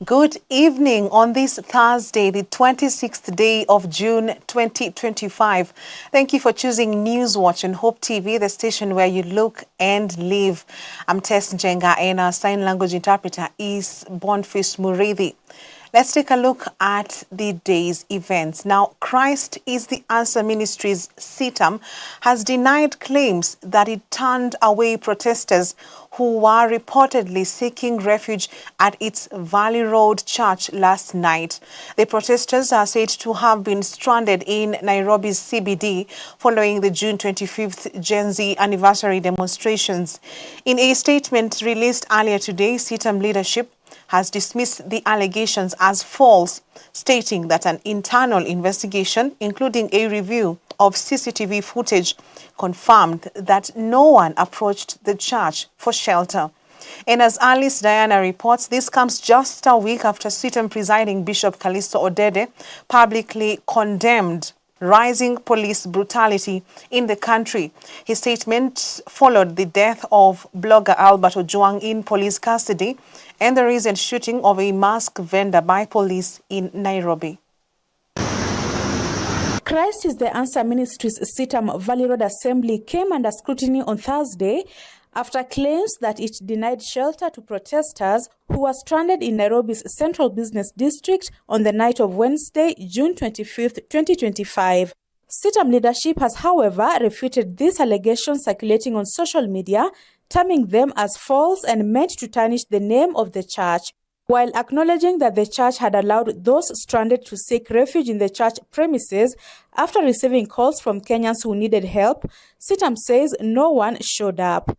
Good evening on this Thursday, the 26th day of June 2025. Thank you for choosing Newswatch and Hope TV, the station where you look and live. I'm Tess Njenga and our sign language interpreter is Boniface Murithi. Let's take a look at the day's events. Now, Christ is the Answer Ministries CITAM has denied claims that it turned away protesters who were reportedly seeking refuge at its Valley Road church last night. The protesters are said to have been stranded in Nairobi's CBD following the June 25th Gen Z anniversary demonstrations. In a statement released earlier today, CITAM leadership has dismissed the allegations as false, stating that an internal investigation, including a review of CCTV footage, confirmed that no one approached the church for shelter. And as Alice Diana reports, this comes just a week after CITAM presiding Bishop Callisto Odede publicly condemned rising police brutality in the country. His statement followed the death of blogger Albert Ojwang in police custody and the recent shooting of a mask vendor by police in Nairobi. Christ is the Answer Ministries CITAM Valley Road Assembly came under scrutiny on Thursday after claims that it denied shelter to protesters who were stranded in Nairobi's Central Business District on the night of Wednesday, June 25th, 2025. CITAM leadership has, however, refuted these allegations circulating on social media, terming them as false and meant to tarnish the name of the church. While acknowledging that the church had allowed those stranded to seek refuge in the church premises after receiving calls from Kenyans who needed help, CITAM says no one showed up.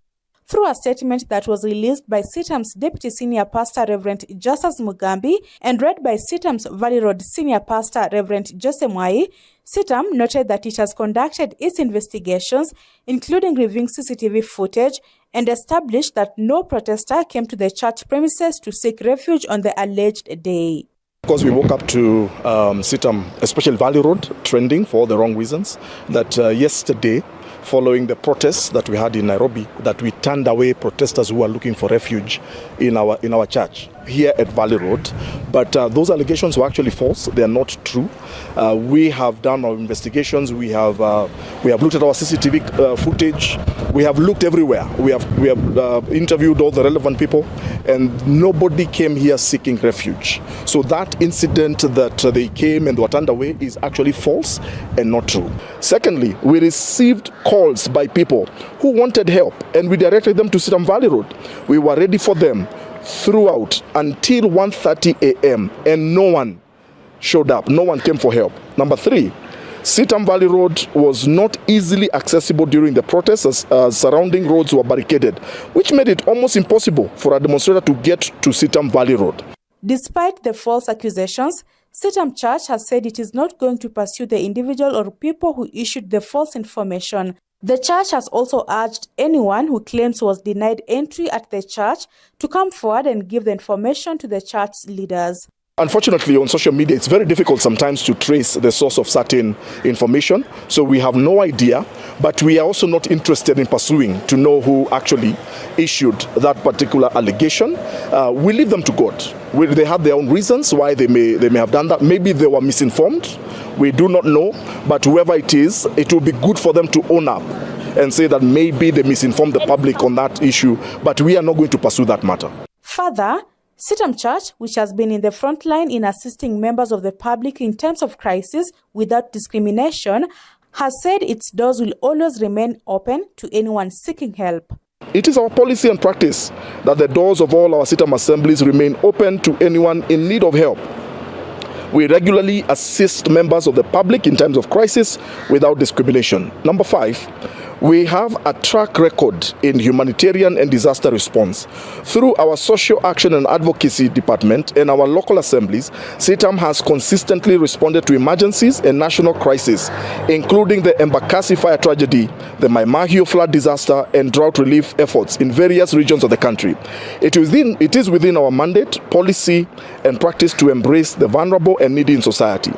Through a statement that was released by CITAM's Deputy Senior Pastor Reverend Justus Mugambi and read by CITAM's Valley Road Senior Pastor Reverend Jose Mwai, CITAM noted that it has conducted its investigations, including reviewing CCTV footage, and established that no protester came to the church premises to seek refuge on the alleged day. Because we woke up to CITAM, especially Valley Road, trending for all the wrong reasons, that yesterday, following the protests that we had in Nairobi, that we turned away protesters who were looking for refuge in our church here at Valley Road. But those allegations were actually false. They are not true. We have done our investigations. We have looked at our CCTV footage. We have looked everywhere. We have interviewed all the relevant people, and nobody came here seeking refuge. So that incident that they came and were turned away is actually false and not true. Secondly, we received calls by people who wanted help, and we directed them to CITAM Valley Road. We were ready for them throughout until 1:30 a.m. and no one showed up. No one came for help. Number three, CITAM Valley Road was not easily accessible during the protests as surrounding roads were barricaded, which made it almost impossible for a demonstrator to get to CITAM Valley Road. Despite the false accusations, CITAM Church has said it is not going to pursue the individual or people who issued the false information. The church has also urged anyone who claims was denied entry at the church to come forward and give the information to the church's leaders. Unfortunately, on social media, it's very difficult sometimes to trace the source of certain information. So we have no idea, but we are also not interested in pursuing to know who actually issued that particular allegation. We leave them to God. They have their own reasons why they may have done that. Maybe they were misinformed. We do not know, but whoever it is, it will be good for them to own up and say that maybe they misinformed the public on that issue, but we are not going to pursue that matter. Further, CITAM Church, which has been in the front line in assisting members of the public in times of crisis without discrimination, has said its doors will always remain open to anyone seeking help. It is our policy and practice that the doors of all our CITAM assemblies remain open to anyone in need of help. We regularly assist members of the public in times of crisis without discrimination. Number five, we have a track record in humanitarian and disaster response. Through our social action and advocacy department and our local assemblies, CITAM has consistently responded to emergencies and national crises, including the Embakasi fire tragedy, the Mai Mahiu flood disaster, and drought relief efforts in various regions of the country. It is within our mandate, policy, and practice to embrace the vulnerable and needy in society.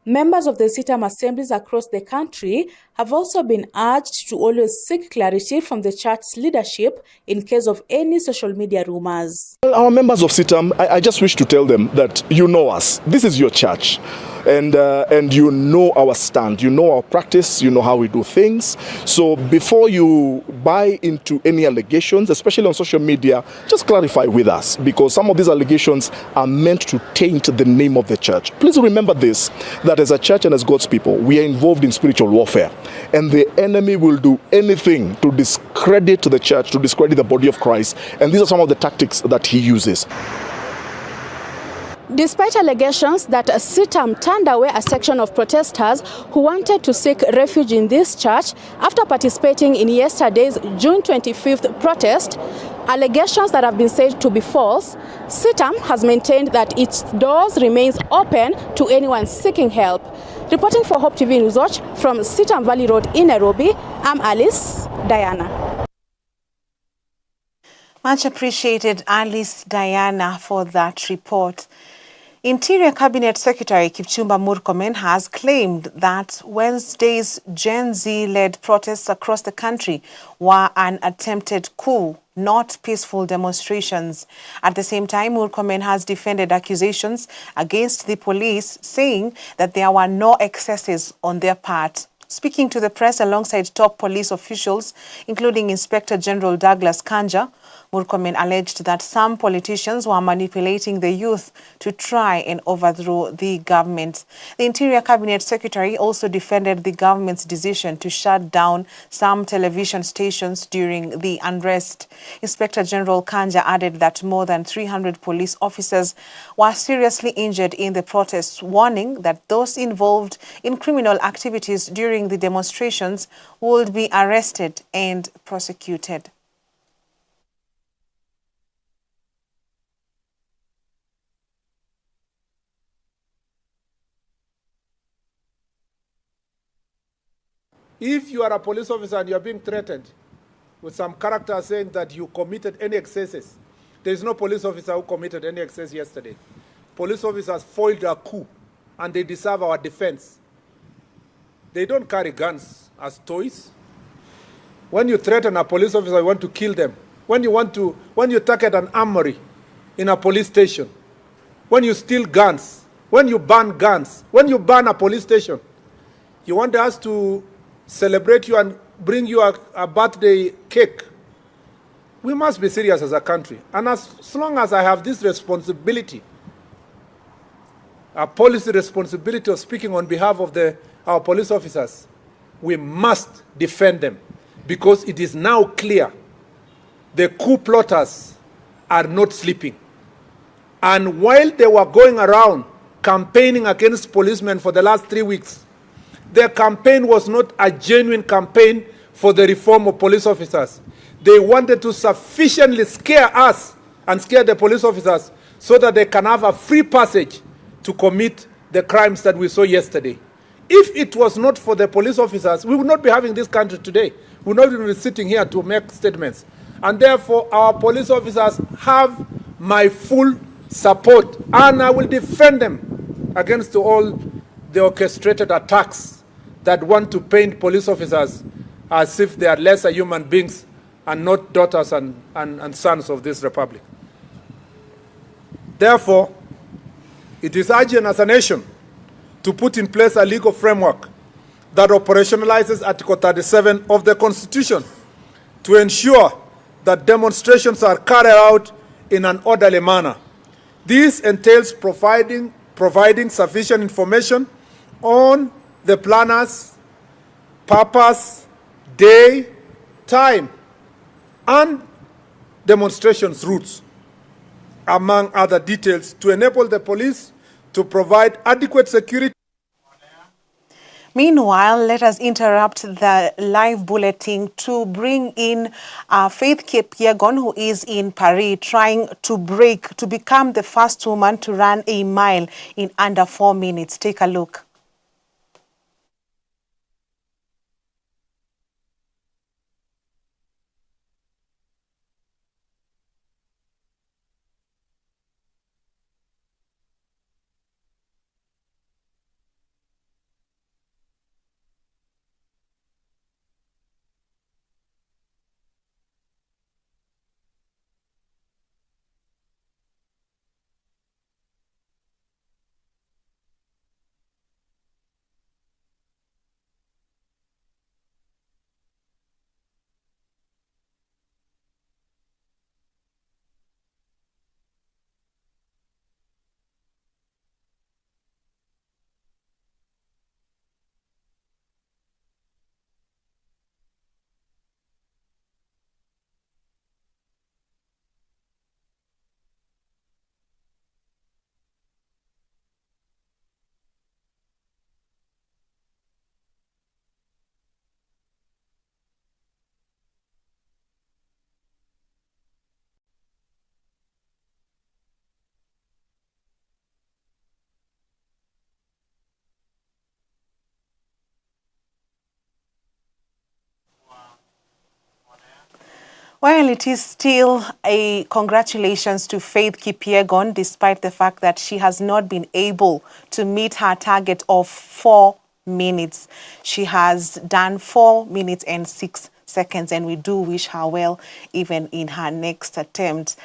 Members of the CITAM assemblies across the country have also been urged to always seek clarity from the church's leadership in case of any social media rumors. Well, our members of CITAM, I just wish to tell them that you know us. This is your church. And you know our stand, you know our practice, you know how we do things. So before you buy into any allegations, especially on social media, just clarify with us, because some of these allegations are meant to taint the name of the church. Please remember this, that as a church and as God's people, we are involved in spiritual warfare, and the enemy will do anything to discredit the church, to discredit the body of Christ, and these are some of the tactics that he uses. Despite allegations that CITAM turned away a section of protesters who wanted to seek refuge in this church after participating in yesterday's June 25th protest, allegations that have been said to be false, CITAM has maintained that its doors remains open to anyone seeking help. Reporting for Hope TV Newswatch from CITAM Valley Road in Nairobi, I'm Alice Diana. Much appreciated, Alice Diana, for that report. Interior Cabinet Secretary Kipchumba Murkomen has claimed that Wednesday's Gen Z-led protests across the country were an attempted coup, not peaceful demonstrations. At the same time, Murkomen has defended accusations against the police, saying that there were no excesses on their part. Speaking to the press alongside top police officials, including Inspector General Douglas Kanja, Murkomen alleged that some politicians were manipulating the youth to try and overthrow the government. The Interior Cabinet Secretary also defended the government's decision to shut down some television stations during the unrest. Inspector General Kanja added that more than 300 police officers were seriously injured in the protests, warning that those involved in criminal activities during the demonstrations would be arrested and prosecuted. If you are a police officer and you are being threatened with some character saying that you committed any excesses, there is no police officer who committed any excess yesterday. Police officers foiled a coup, and they deserve our defense. They don't carry guns as toys. When you threaten a police officer, you want to kill them. When you target an armory in a police station, when you steal guns, when you ban guns, when you ban a police station, you want us to celebrate you and bring you a birthday cake. We must be serious as a country. And as long as I have this responsibility, a policy responsibility of speaking on behalf of our police officers, we must defend them, because it is now clear the coup plotters are not sleeping. And while they were going around campaigning against policemen for the last 3 weeks, their campaign was not a genuine campaign for the reform of police officers. They wanted to sufficiently scare us and scare the police officers so that they can have a free passage to commit the crimes that we saw yesterday. If it was not for the police officers, we would not be having this country today. We would not even be sitting here to make statements. And therefore, our police officers have my full support, and I will defend them against all the orchestrated attacks that want to paint police officers as if they are lesser human beings and not daughters and sons of this republic. Therefore, it is urgent as a nation to put in place a legal framework that operationalizes Article 37 of the Constitution to ensure that demonstrations are carried out in an orderly manner. This entails providing sufficient information on the planners, purpose, day, time, and demonstrations routes, among other details, to enable the police to provide adequate security. Meanwhile, let us interrupt the live bulletin to bring in Faith Kipyegon, who is in Paris, trying to become the first woman to run a mile in under 4 minutes. Take a look. Well, it is still a congratulations to Faith Kipyegon, despite the fact that she has not been able to meet her target of 4 minutes. She has done 4 minutes and 6 seconds, and we do wish her well even in her next attempt.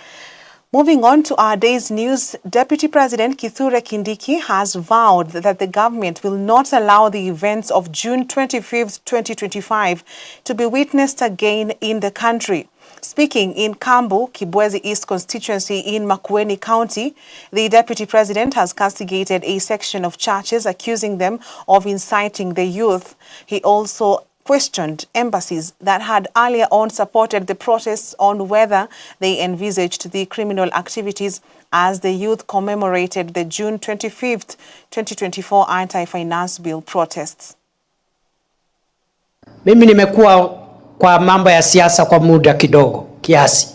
Moving on to our day's news, Deputy President Kithure Kindiki has vowed that the government will not allow the events of June 25th, 2025 to be witnessed again in the country. Speaking in Kambu, Kibwezi East constituency in Makueni County, the Deputy President has castigated a section of churches, accusing them of inciting the youth. He also questioned embassies that had earlier on supported the protests on whether they envisaged the criminal activities as the youth commemorated the June 25th, 2024 anti-finance bill protests. Mimi nimekuwa kwa mambo ya siasa kwa muda kidogo kiasi,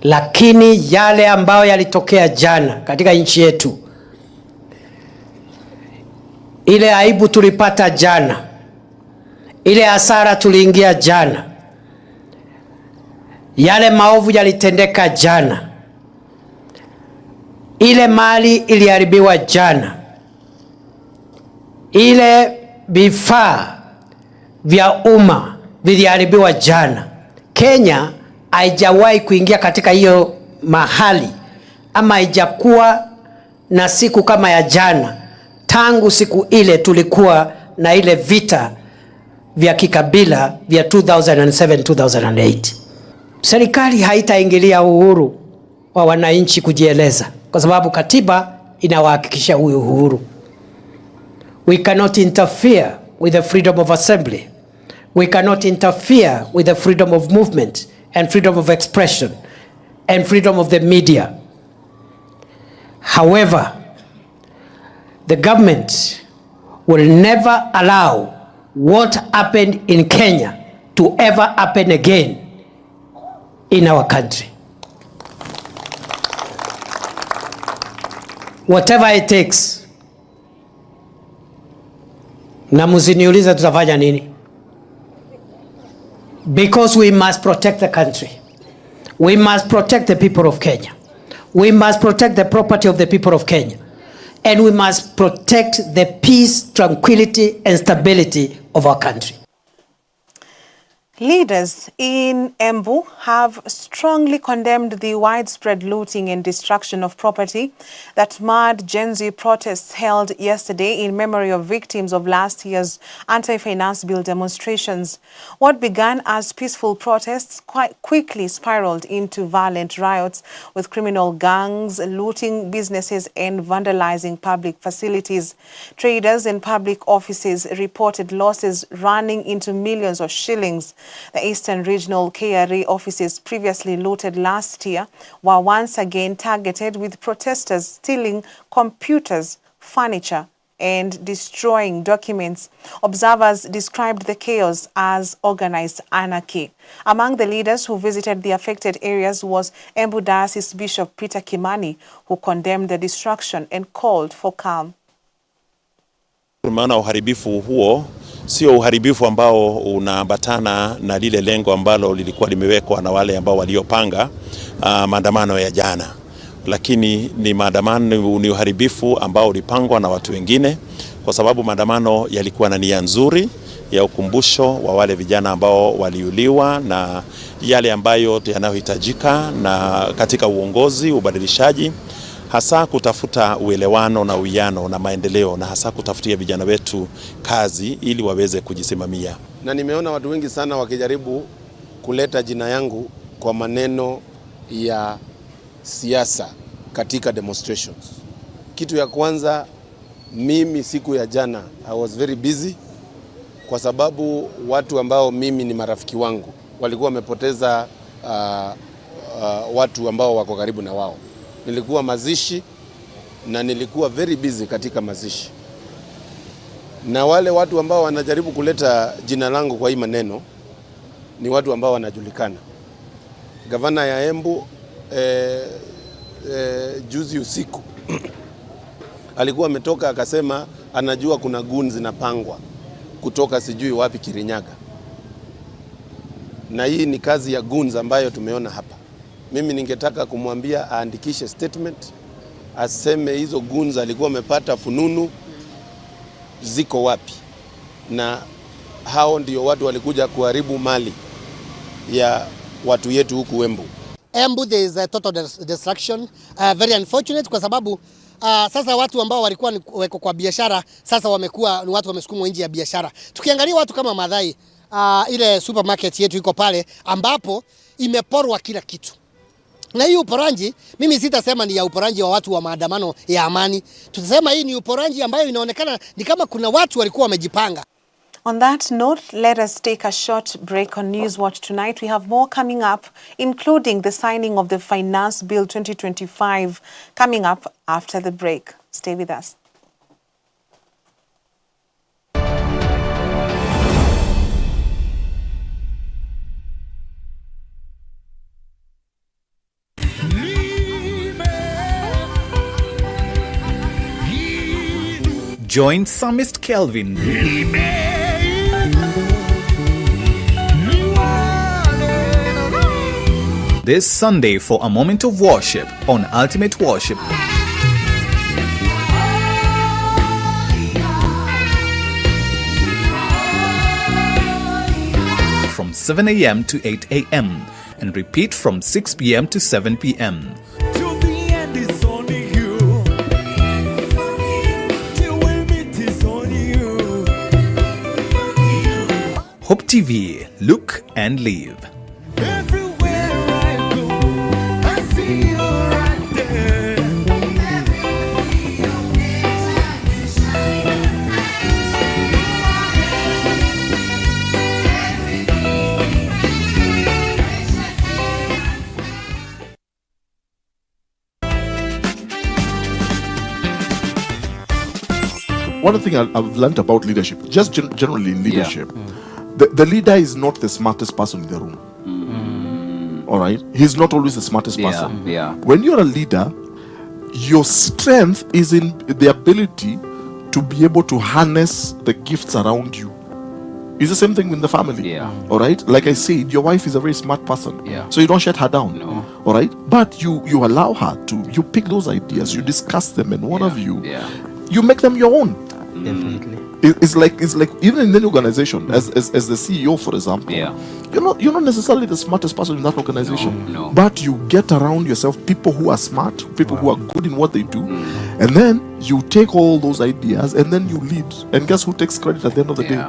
lakini yale ambayo yalitokea jana katika nchi yetu, ile aibu tulipata jana, ile hasara tuliingia jana, yale maovu yalitendeka jana, ile mali iliharibiwa jana, ile vifaa vya umma viliharibiwa jana. Kenya haijawahi kuingia katika hiyo mahali, ama haijakuwa na siku kama ya jana tangu siku ile tulikuwa na ile vita vya kikabila vya 2007-2008. Serikali haitaingilia uhuru wa wananchi kujieleza, kwa sababu katiba inawahakikisha huyo uhuru. We cannot interfere with the freedom of assembly. We cannot interfere with the freedom of movement and freedom of expression and freedom of the media. However, the government will never allow what happened in Kenya to ever happen again in our country. Whatever it takes. Na msiniulize tutafanya nini? Because we must protect the country. We must protect the people of Kenya. We must protect the property of the people of Kenya. And we must protect the peace, tranquility, and stability of our country. Leaders in Embu have strongly condemned the widespread looting and destruction of property that marred Gen Z protests held yesterday in memory of victims of last year's anti-finance bill demonstrations. What began as peaceful protests quite quickly spiraled into violent riots, with criminal gangs looting businesses and vandalizing public facilities. Traders and public offices reported losses running into millions of shillings. The Eastern Regional KRA offices previously looted last year were once again targeted, with protesters stealing computers, furniture, and destroying documents. Observers described the chaos as organized anarchy. Among the leaders who visited the affected areas was Embu Diocese Bishop Peter Kimani, who condemned the destruction and called for calm. Maana uharibifu huo sio uharibifu ambao unaambatana na lile lengo ambalo lilikuwa limewekwa na wale ambao waliopanga maandamano ya jana, lakini ni maandamano, ni uharibifu ambao ulipangwa na watu wengine, kwa sababu maandamano yalikuwa na nia nzuri ya ukumbusho wa wale vijana ambao waliuliwa na yale ambayo yanayohitajika na katika uongozi, ubadilishaji, hasa kutafuta uelewano na uwiano na maendeleo, na hasa kutafutia vijana wetu kazi ili waweze kujisimamia. Na nimeona watu wengi sana wakijaribu kuleta jina yangu kwa maneno ya siasa katika demonstrations. Kitu ya kwanza, mimi siku ya jana I was very busy, kwa sababu watu ambao mimi ni marafiki wangu walikuwa wamepoteza watu ambao wako karibu na wao. Nilikuwa mazishi na nilikuwa very busy katika mazishi. Na wale watu ambao wanajaribu kuleta jina langu kwa hii maneno ni watu ambao wanajulikana. Gavana ya Embu juzi usiku alikuwa ametoka akasema anajua kuna gunzi zinapangwa kutoka sijui wapi Kirinyaga. na hii ni kazi ya goons ambayo tumeona hapa. Mimi ningetaka kumwambia aandikishe statement, aseme hizo goons alikuwa amepata fununu ziko wapi, na hao ndio watu walikuja kuharibu mali ya watu yetu huku Embu. Embu there is a total destruction, very unfortunate kwa sababu sasa watu ambao walikuwa weko kwa biashara sasa wamekuwa ni watu wamesukumwa nje ya biashara. Tukiangalia watu kama Madhai, ile supermarket yetu iko pale ambapo imeporwa kila kitu. Na hii uporanji, mimi sitasema ni ya uporanji wa watu wa maandamano ya amani. Tutasema hii ni uporanji ambayo inaonekana ni kama kuna watu walikuwa wamejipanga. On that note, let us take a short break on Newswatch tonight. We have more coming up, including the signing of the Finance Bill 2025 coming up after the break. Stay with us. Join Psalmist Kelvin this Sunday for a moment of worship on Ultimate Worship. From 7 a.m. to 8 a.m. and repeat from 6 p.m. to 7 p.m. Hope TV, look and live. One thing I've learned about leadership, just generally in leadership, the leader is not the smartest person in the room. All right? He's not always the smartest person. When you're a leader, your strength is in the ability to be able to harness the gifts around you. It's the same thing in the family. All right? Like I said, your wife is a very smart person. So you don't shut her down. All right? But you allow her to, you pick those ideas, you discuss them, and one of you, you make them your own. Definitely. It's like even in any organization, as the CEO, for example, you're not necessarily the smartest person in that organization, but you get around yourself people who are smart, people who are good in what they do, and then you take all those ideas and then you lead. And guess who takes credit at the end of the day?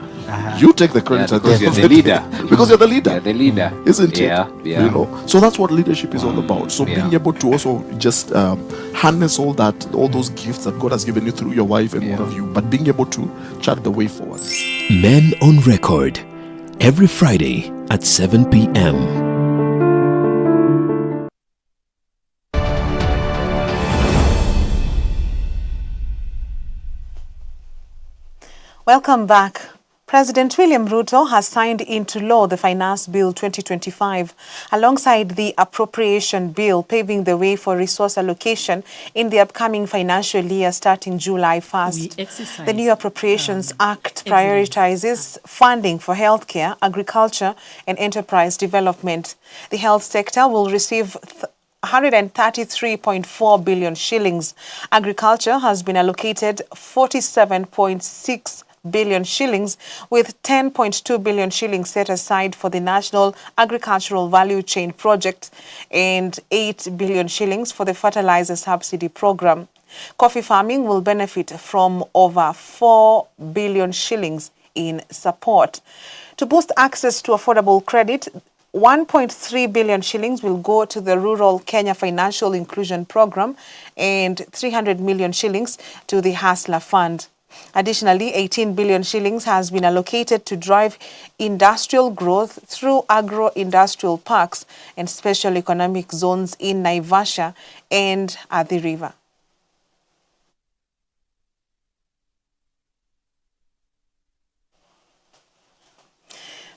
You take the credit at the end of the day. Because you're the leader. You're the leader. Isn't it? You know. So that's what leadership is all about. So being able to also just harness all those gifts that God has given you through your wife and one of you, but being able to chart the way forward. Men on Record, every Friday at 7 p.m. Welcome back. President William Ruto has signed into law the Finance Bill 2025 alongside the Appropriation Bill, paving the way for resource allocation in the upcoming financial year starting July 1st. The new Appropriations Act prioritizes funding for healthcare, agriculture, and enterprise development. The health sector will receive 133.4 billion shillings. Agriculture has been allocated 47.6 billion shillings, with 10.2 billion shillings set aside for the National Agricultural Value Chain Project and 8 billion shillings for the fertilizer subsidy program. Coffee farming will benefit from over 4 billion shillings in support. To boost access to affordable credit, 1.3 billion shillings will go to the Rural Kenya Financial Inclusion Program and 300 million shillings to the Hustler Fund. Additionally, 18 billion shillings has been allocated to drive industrial growth through agro-industrial parks and special economic zones in Naivasha and Athi River.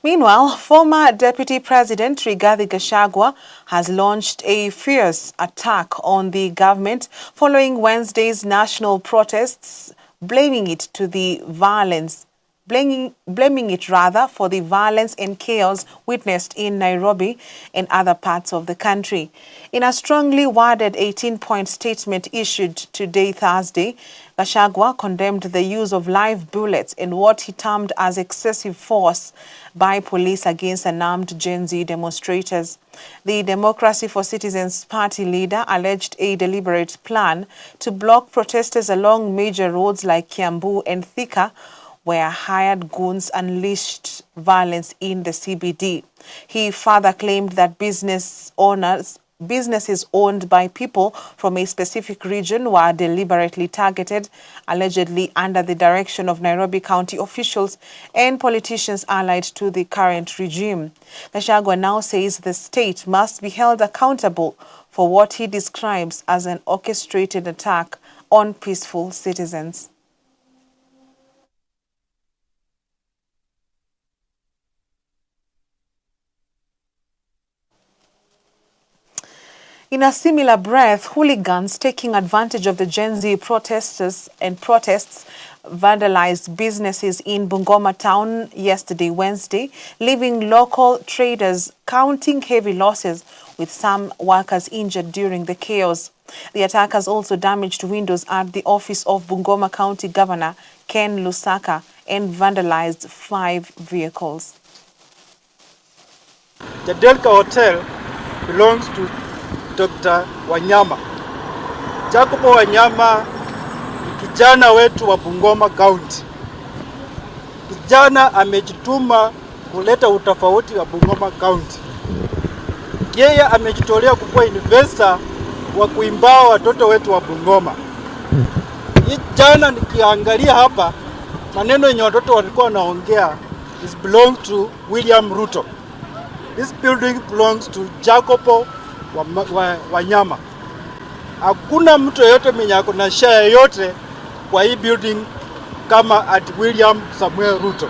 Meanwhile, former Deputy President Rigathi Gachagua has launched a fierce attack on the government following Wednesday's national protests, blaming it blaming it rather for the violence and chaos witnessed in Nairobi and other parts of the country. In a strongly worded 18-point statement issued today, Thursday, Gachagua condemned the use of live bullets and what he termed as excessive force by police against unarmed Gen Z demonstrators. The Democracy for Citizens Party leader alleged a deliberate plan to block protesters along major roads like Kiambu and Thika, where hired goons unleashed violence in the CBD. He further claimed that businesses owned by people from a specific region were deliberately targeted, allegedly under the direction of Nairobi County officials and politicians allied to the current regime. Gachagua now says the state must be held accountable for what he describes as an orchestrated attack on peaceful citizens. In a similar breath, hooligans taking advantage of the Gen Z protests vandalized businesses in Bungoma town yesterday, Wednesday, leaving local traders counting heavy losses, with some workers injured during the chaos. The attackers also damaged windows at the office of Bungoma County Governor Ken Lusaka and vandalized 5 vehicles. The Delta Hotel belongs to Dr. Wanyama. Jacobo Wanyama ni kijana wetu wa Bungoma County. Kijana amejituma kuleta utofauti wa Bungoma County. Yeye amejitolea kuwa investor wa kuimbao watoto wetu wa Bungoma. Jana nikiangalia hapa maneno yenye watoto walikuwa wanaongea is belong to William Ruto. This building belongs to Jacobo Wanyama. Hakuna mtu yote mwenye ako na share yote kwa hii building kama at William Samuel Ruto.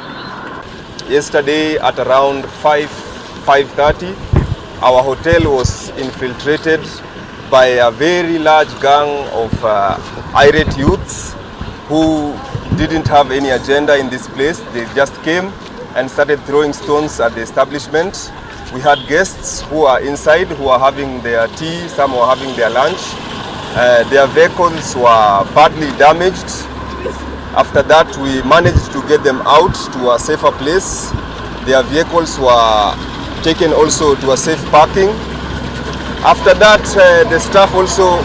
Yesterday at around 5:30 our hotel was infiltrated by a very large gang of irate youths who didn't have any agenda in this place. They just came and started throwing stones at the establishment. We had guests who are inside, who are having their tea, some were having their lunch. Their vehicles were badly damaged. After that, we managed to get them out to a safer place. Their vehicles were taken also to a safe parking. After that, the staff also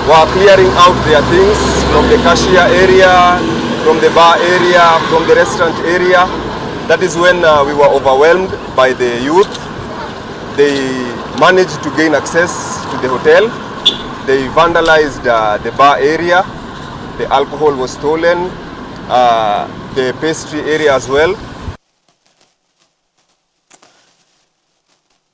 were clearing out their things from the cashier area, from the bar area, from the restaurant area. That is when we were overwhelmed by the youth. They managed to gain access to the hotel. They vandalized the bar area. The alcohol was stolen, the pastry area as well.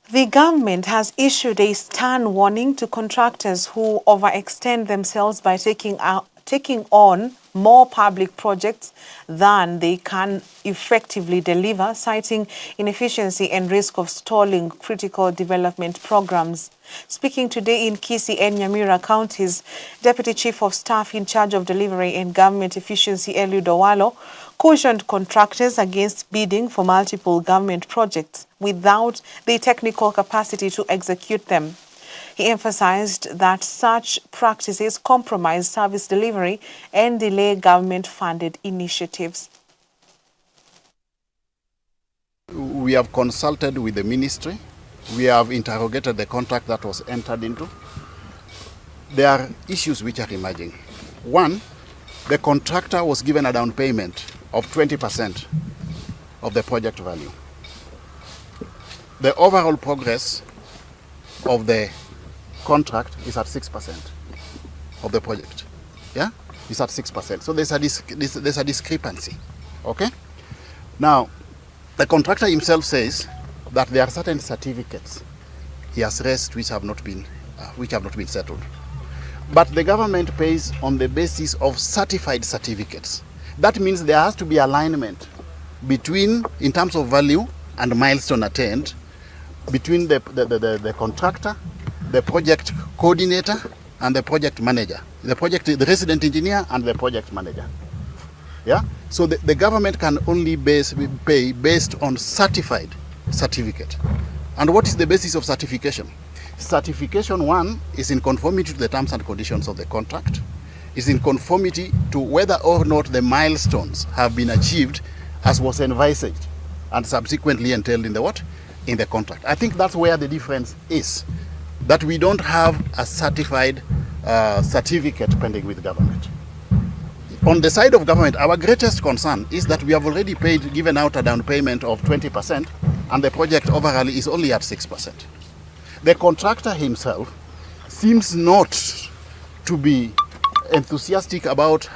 The government has issued a stern warning to contractors who overextend themselves by taking on more public projects than they can effectively deliver, citing inefficiency and risk of stalling critical development programs. Speaking today in Kisii and Nyamira counties, Deputy Chief of Staff in charge of Delivery and Government Efficiency, Eliud Owalo, cautioned contractors against bidding for multiple government projects without the technical capacity to execute them. He emphasized that such practices compromise service delivery and delay government-funded initiatives. We have consulted with the ministry. We have interrogated the contract that was entered into. There are issues which are emerging. One, the contractor was given a down payment of 20% of the project value. The overall progress of the contract is at 6% of the project. Yeah, it's at 6%. So there's a discrepancy. Okay. Now, the contractor himself says that there are certain certificates he has raised which have not been settled. But the government pays on the basis of certified certificates. That means there has to be alignment between, in terms of value and milestone attained, between the contractor, the project coordinator, and the project manager, the resident engineer, and the project manager. Yeah. So the government can only pay based on certified certificate. And what is the basis of certification? Certification, one, is in conformity to the terms and conditions of the contract, is in conformity to whether or not the milestones have been achieved as was envisaged and subsequently entailed in the what? In the contract. I think that's where the difference is, that we don't have a certified certificate pending with government. On the side of government, our greatest concern is that we have already given out a down payment of 20%, and the project overall is only at 6%. The contractor himself seems not to be enthusiastic about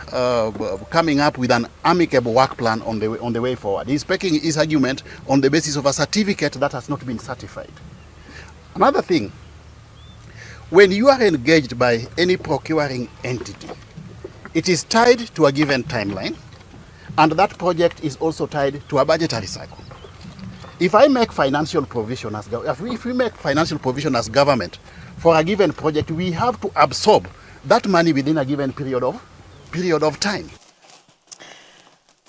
coming up with an amicable work plan on the way forward. He's making his argument on the basis of a certificate that has not been certified. Another thing, when you are engaged by any procuring entity, it is tied to a given timeline, and that project is also tied to a budgetary cycle. If I make financial provision as if we make financial provision as government for a given project, we have to absorb that money within a given period of time.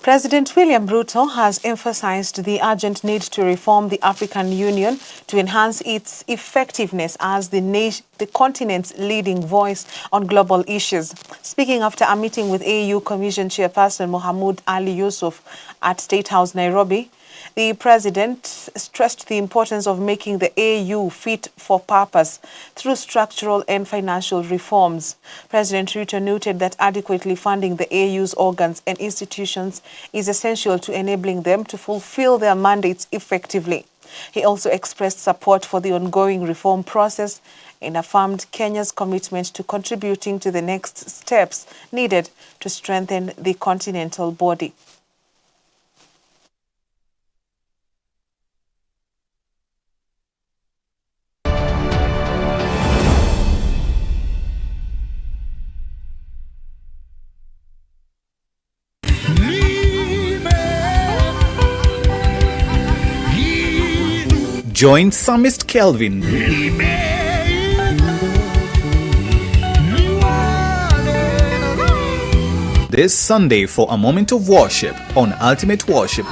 President William Ruto has emphasized the urgent need to reform the African Union to enhance its effectiveness as the continent's leading voice on global issues. Speaking after a meeting with AU Commission Chairperson Mohamud Ali Yusuf at State House, Nairobi, the president stressed the importance of making the AU fit for purpose through structural and financial reforms. President Ruto noted that adequately funding the AU's organs and institutions is essential to enabling them to fulfill their mandates effectively. He also expressed support for the ongoing reform process and affirmed Kenya's commitment to contributing to the next steps needed to strengthen the continental body. Join Psalmist Kelvin this Sunday for a moment of worship on Ultimate Worship.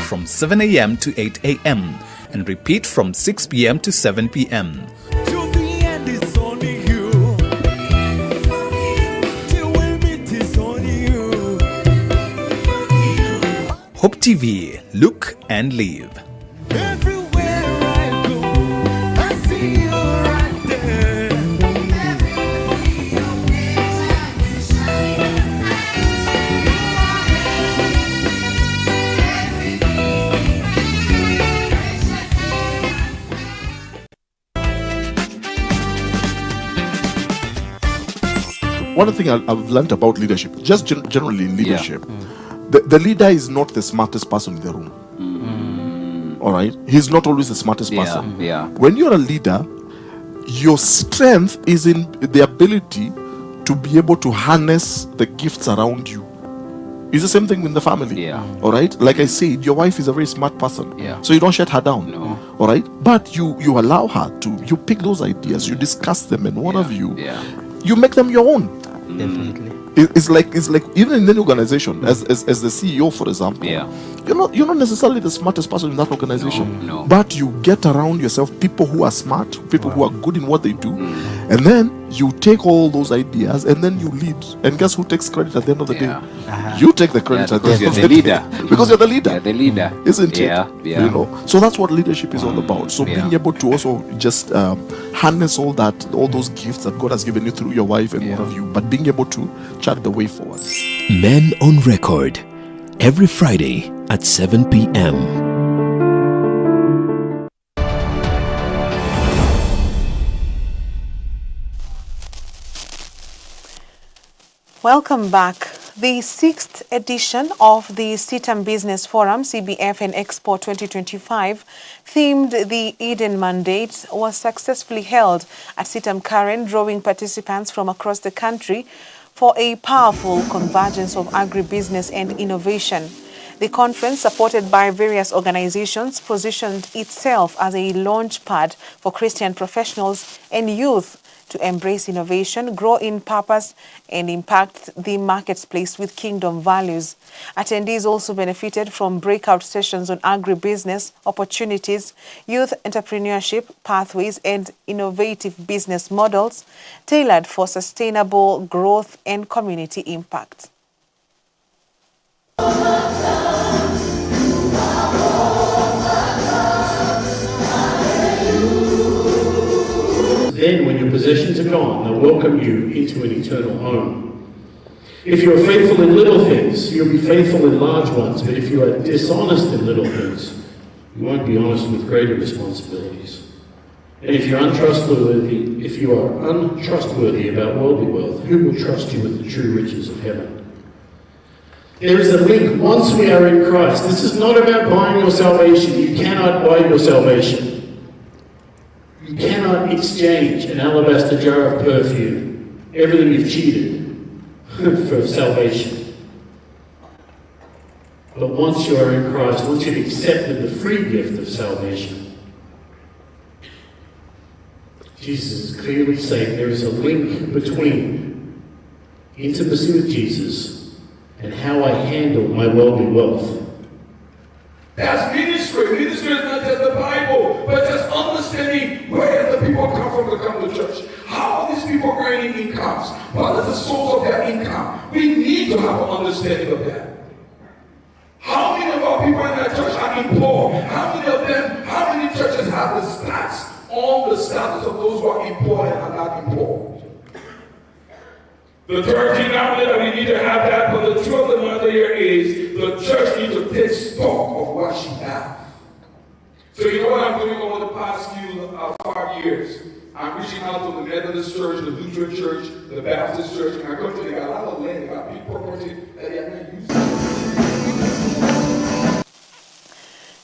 From 7 a.m. to 8 a.m. and repeat from 6 p.m. to 7 p.m. Hope TV, look and live. Everywhere I go, I see you right there. One thing I've learned about leadership, just generally in leadership, the leader is not the smartest person in the room. All right? He's not always the smartest person. When you're a leader, your strength is in the ability to be able to harness the gifts around you. It's the same thing in the family. All right? Like I said, your wife is a very smart person. So you don't shut her down. All right? But you allow her to, you pick those ideas, you discuss them, and one of you make them your own. Definitely. It's like even in any organization, as the CEO, for example, you're not necessarily the smartest person in that organization, but you get around yourself people who are smart, people who are good in what they do, and then you take all those ideas and then you lead. And guess who takes credit at the end of the day? You take the credit at the end of the day. Because you're the leader. You're the leader. Isn't it? You know. So that's what leadership is all about. So being able to also just harness all those gifts that God has given you through your wife and one of you, but being able to chart the way forward. Men on Record, every Friday at 7 p.m. Welcome back. The 6th edition of the CITAM Business Forum, CBF and Expo 2025, themed the Eden Mandate, was successfully held at CITAM Karen, drawing participants from across the country for a powerful convergence of agribusiness and innovation. The conference, supported by various organizations, positioned itself as a launch pad for Christian professionals and youth to embrace innovation, grow in purpose, and impact the marketplace with kingdom values. Attendees also benefited from breakout sessions on agribusiness opportunities, youth entrepreneurship pathways, and innovative business models tailored for sustainable growth and community impact. Then, when your possessions are gone, they'll welcome you into an eternal home. If you are faithful in little things, you'll be faithful in large ones. But if you are dishonest in little things, you won't be honest with greater responsibilities. And if you are untrustworthy about worldly wealth, who will trust you with the true riches of heaven? There is a link once we are in Christ. This is not about buying your salvation. You cannot buy your salvation. You cannot exchange an alabaster jar of perfume, everything you've cheated, for salvation. But once you are in Christ, once you've accepted the free gift of salvation, Jesus is clearly saying there is a link between intimacy with Jesus and how I handle my worldly wealth. That's ministry. Ministry is not just the Bible, but just understanding where the people come from to come to church. How are these people earning incomes? What is the source of their income? We need to have an understanding of that. How many of our people in that church are poor? How many churches have the stats on the status of those who are important and are not important? The third thing now that we need to have that, but the truth of the matter here is the church needs to take stock of what she has. So you know what I'm doing over the past 5 years? I'm reaching out to the Methodist Church, the Lutheran Church, the Baptist Church, and I go to they got a lot of land, they got big property that they are not using.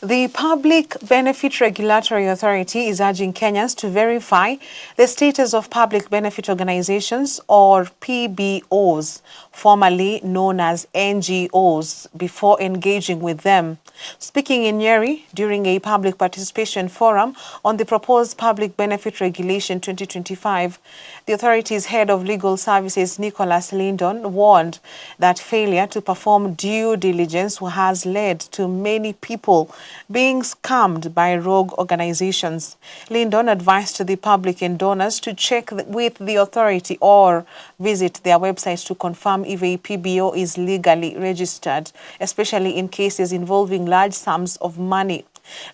The Public Benefit Regulatory Authority is urging Kenyans to verify the status of public benefit organizations, or PBOs, formerly known as NGOs, before engaging with them. Speaking in Nyeri during a public participation forum on the proposed Public Benefit Regulation 2025, the authority's head of legal services, Nicholas Lyndon, warned that failure to perform due diligence has led to many people being scammed by rogue organizations. Lyndon advised the public and donors to check with the authority or visit their website to confirm if a PBO is legally registered, especially in cases involving large sums of money.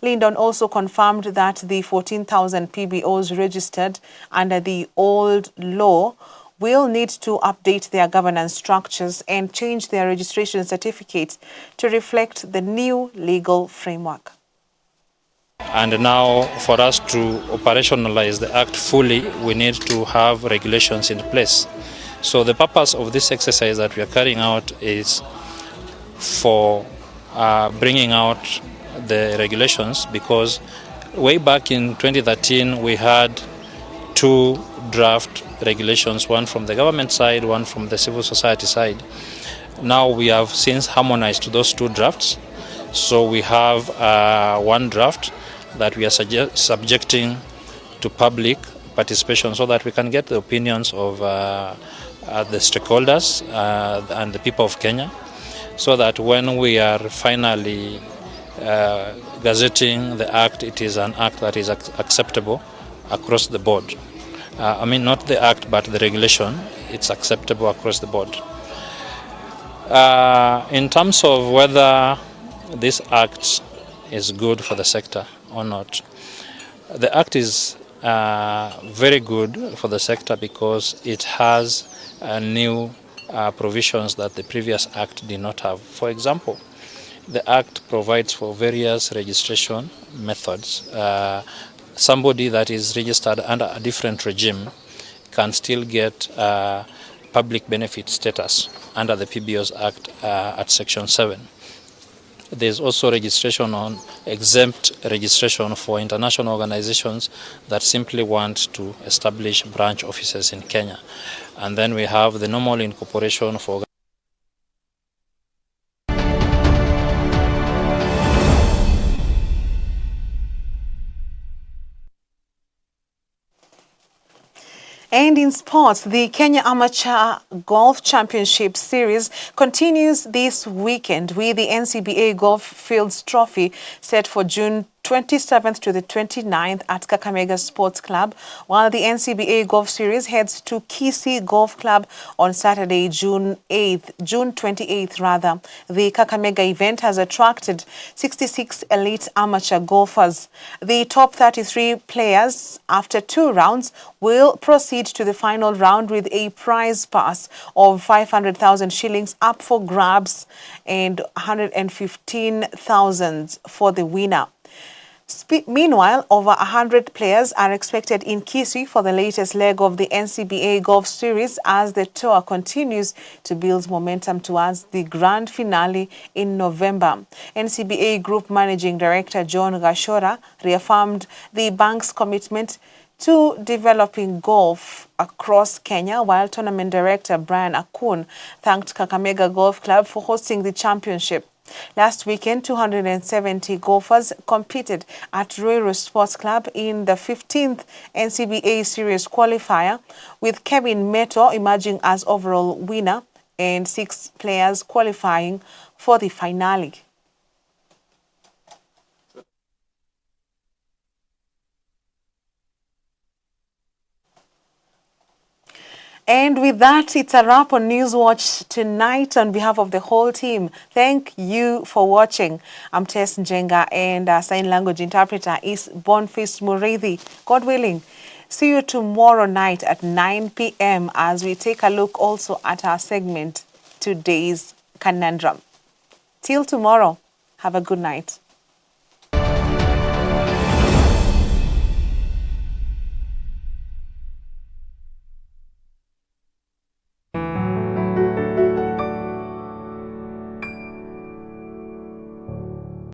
Lyndon also confirmed that the 14,000 PBOs registered under the old law will need to update their governance structures and change their registration certificates to reflect the new legal framework. And now, for us to operationalize the Act fully, we need to have regulations in place. So the purpose of this exercise that we are carrying out is for bringing out the regulations, because way back in 2013 we had 2 draft regulations, one from the government side, one from the civil society side. Now we have since harmonized those 2 drafts, so we have one draft that we are subjecting to public participation so that we can get the opinions of the stakeholders and the people of Kenya, so that when we are finally gazetting the Act, it is an Act that is acceptable across the board. I mean, not the Act, but the regulation, it's acceptable across the board. In terms of whether this Act is good for the sector or not, the Act is very good for the sector because it has new provisions that the previous Act did not have. For example, the Act provides for various registration methods. Somebody that is registered under a different regime can still get public benefit status under the PBOs Act at Section 7. There's also registration on exempt registration for international organizations that simply want to establish branch offices in Kenya. And then we have the normal incorporation for And in sports, the Kenya Amateur Golf Championship Series continues this weekend with the NCBA Golf Fields Trophy set for June 27th to the 29th at Kakamega Sports Club, while the NCBA Golf Series heads to Kisii Golf Club on Saturday, June 28th rather. The Kakamega event has attracted 66 elite amateur golfers. The top 33 players, after 2 rounds, will proceed to the final round with a prize pass of 500,000 shillings up for grabs and 115,000 for the winner. Meanwhile, over 100 players are expected in Kisii for the latest leg of the NCBA Golf Series as the tour continues to build momentum towards the grand finale in November. NCBA Group Managing Director John Gashora reaffirmed the bank's commitment to developing golf across Kenya, while Tournament Director Brian Akun thanked Kakamega Golf Club for hosting the championship. Last weekend, 270 golfers competed at Ruiru Sports Club in the 15th NCBA Series qualifier, with Kevin Meto emerging as overall winner and 6 players qualifying for the finale. And with that, it's a wrap on Newswatch tonight. On behalf of the whole team, thank you for watching. I'm Tess Njenga, and our sign language interpreter is Boniface Mureithi. God willing, see you tomorrow night at 9 p.m. as we take a look also at our segment, Today's Conundrum. Till tomorrow, have a good night.